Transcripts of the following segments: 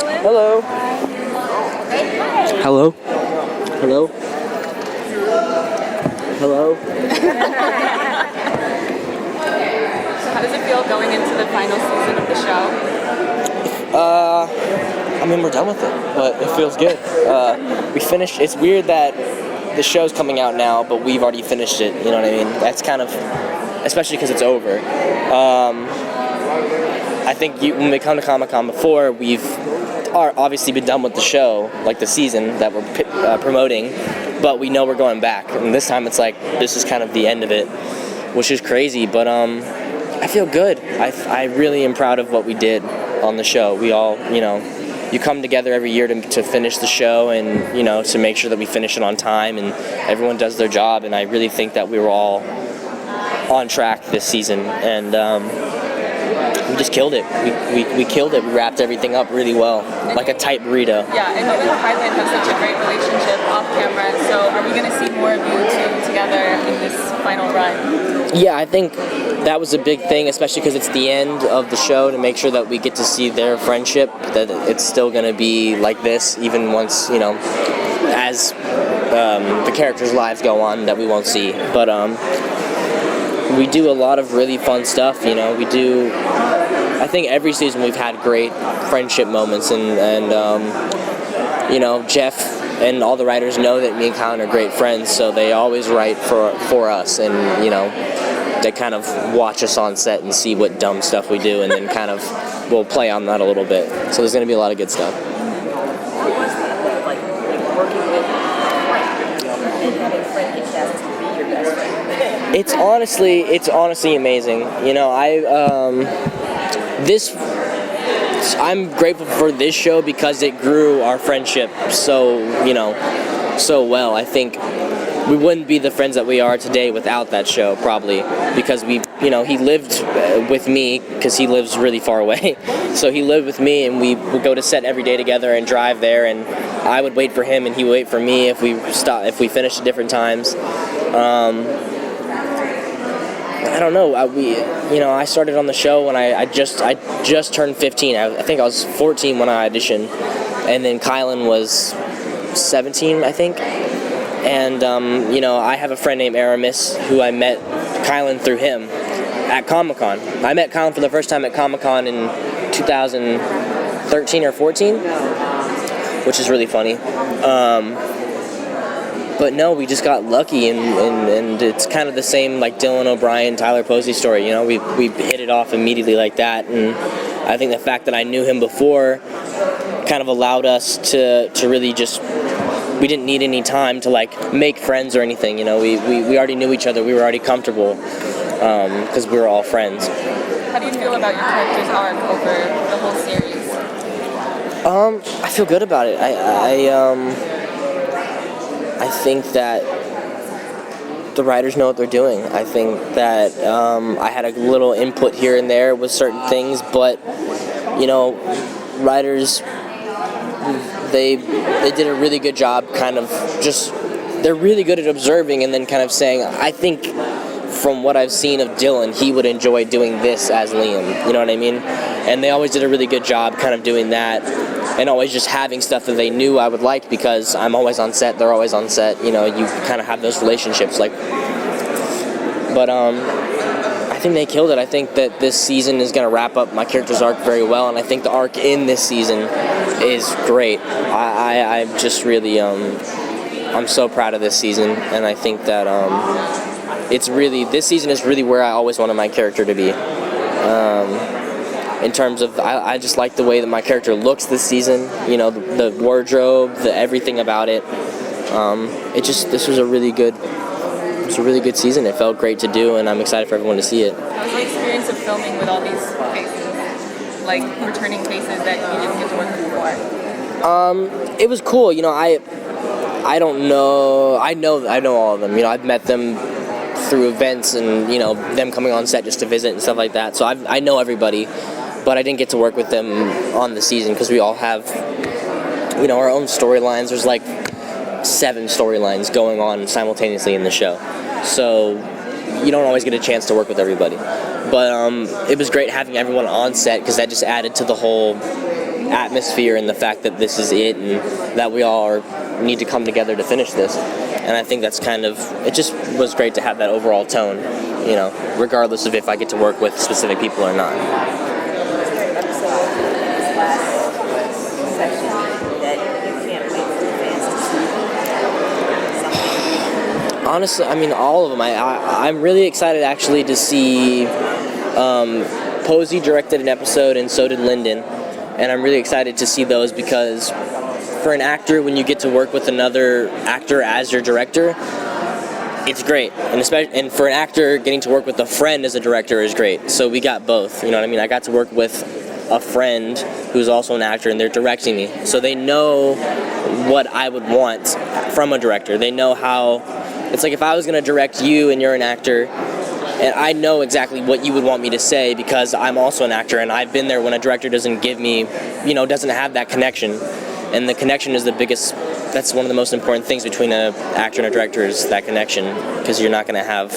Khylin. Hello. Hello. Hello. Hello. So how does it feel going into the final season of the show? I mean, we're done with it, but it feels good. We finished. It's weird that the show's coming out now, but we've already finished it. You know what I mean? That's kind of, especially because it's over. I think when we come to Comic-Con before, we've obviously been done with the show, like the season that we're promoting, but we know we're going back. And this time it's like, this is kind of the end of it, which is crazy, but I feel good. I really am proud of what we did on the show. We all, you come together every year to finish the show and, to make sure that we finish it on time and everyone does their job, and I really think that we were all on track this season, and we just killed it. We killed it. We wrapped everything up really well, like a tight burrito. Yeah, and you and Khylin have such a great relationship off camera, so are we going to see more of you two together in this final run? Yeah, I think that was a big thing, especially because it's the end of the show, to make sure that we get to see their friendship, that it's still going to be like this, even once, as the characters' lives go on, that we won't see. But we do a lot of really fun stuff, we do, I think every season we've had great friendship moments, and Jeff and all the writers know that me and Khylin are great friends, so they always write for us, and, they kind of watch us on set and see what dumb stuff we do, and then kind of we'll play on that a little bit. So there's going to be a lot of good stuff. What was that like working with and having a friend get cast to be your best friend? It's honestly amazing. I'm grateful for this show because it grew our friendship so well. I think we wouldn't be the friends that we are today without that show, probably, because he lived with me, because he lives really far away. So he lived with me, and we would go to set every day together and drive there, and I would wait for him and he would wait for me if we finished at different times. I don't know. I started on the show when I just turned 15. I think I was 14 when I auditioned, and then Khylin was 17, I think. And I have a friend named Aramis who I met Khylin through him at Comic-Con. I met Khylin for the first time at Comic-Con in 2013 or 14, which is really funny. But no, we just got lucky, and it's kind of the same like Dylan O'Brien, Tyler Posey story. We hit it off immediately like that, and I think the fact that I knew him before kind of allowed us to really just, we didn't need any time to like make friends or anything. We already knew each other. We were already comfortable because we were all friends. How do you feel about your character's arc over the whole series? I feel good about it. I think that the writers know what they're doing. I think that I had a little input here and there with certain things, but writers, they did a really good job kind of just, they're really good at observing and then kind of saying, I think from what I've seen of Dylan, he would enjoy doing this as Liam, you know what I mean? And they always did a really good job kind of doing that, and always just having stuff that they knew I would like, because I'm always on set, they're always on set, you kind of have those relationships, but I think they killed it. I think that this season is going to wrap up my character's arc very well, and I think the arc in this season is great. I'm just really, I'm so proud of this season, and I think that this season is really where I always wanted my character to be. In terms of, I just like the way that my character looks this season, the wardrobe, everything about it. This was a really good season. It felt great to do, and I'm excited for everyone to see it. How was the experience of filming with all these faces, like returning faces that you didn't get to work with before? It was cool. I don't know. I know all of them. I've met them through events and them coming on set just to visit and stuff like that. So I know everybody, but I didn't get to work with them on the season because we all have our own storylines. There's like 7 storylines going on simultaneously in the show, so you don't always get a chance to work with everybody. But it was great having everyone on set, because that just added to the whole atmosphere and the fact that this is it and that we all need to come together to finish this. And I think that's kind of, it just was great to have that overall tone, you know, regardless of if I get to work with specific people or not. Honestly, I mean, all of them. I'm really excited actually to see Posey directed an episode and so did Lyndon. And I'm really excited to see those because for an actor, when you get to work with another actor as your director, it's great. And for an actor, getting to work with a friend as a director is great. So we got both, you know what I mean? I got to work with a friend who's also an actor and they're directing me. So they know what I would want from a director. They know how, it's like if I was gonna direct you and you're an actor, and I know exactly what you would want me to say because I'm also an actor and I've been there when a director doesn't give me, you know, doesn't have that connection. And the connection is the biggest, that's one of the most important things between an actor and a director is that connection, because you're not gonna have,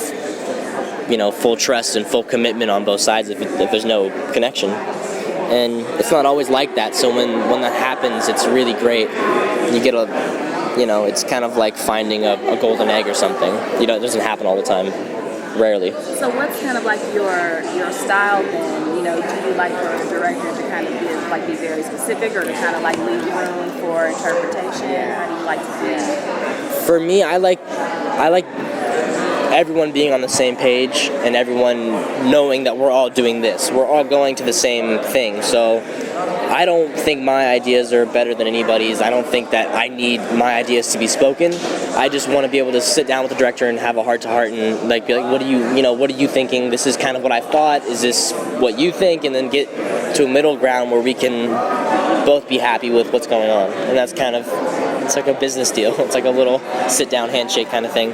you know, full trust and full commitment on both sides if there's no connection. And it's not always like that, so when that happens, it's really great. You get a, you know, it's kind of like finding a golden egg or something. You know, it doesn't happen all the time. Rarely. So what's kind of like your style then? You know, do you like for a director to kind of be very specific, or to kind of like leave room for interpretation? How do you like to do that? For me, I like everyone being on the same page and everyone knowing that we're all doing this. We're all going to the same thing. So I don't think my ideas are better than anybody's. I don't think that I need my ideas to be spoken. I just want to be able to sit down with the director and have a heart-to-heart and like be like, what are you thinking? This is kind of what I thought. Is this what you think? And then get to a middle ground where we can both be happy with what's going on. And that's kind of, it's like a business deal. It's like a little sit-down handshake kind of thing.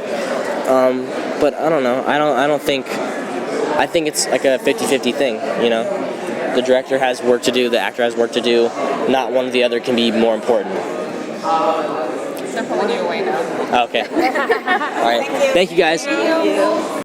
But I don't know. I think it's like a 50-50 thing, you know? The director has work to do, the actor has work to do. Not one or the other can be more important. I'm pulling you away now. Okay. All right. Thank you guys. Thank you.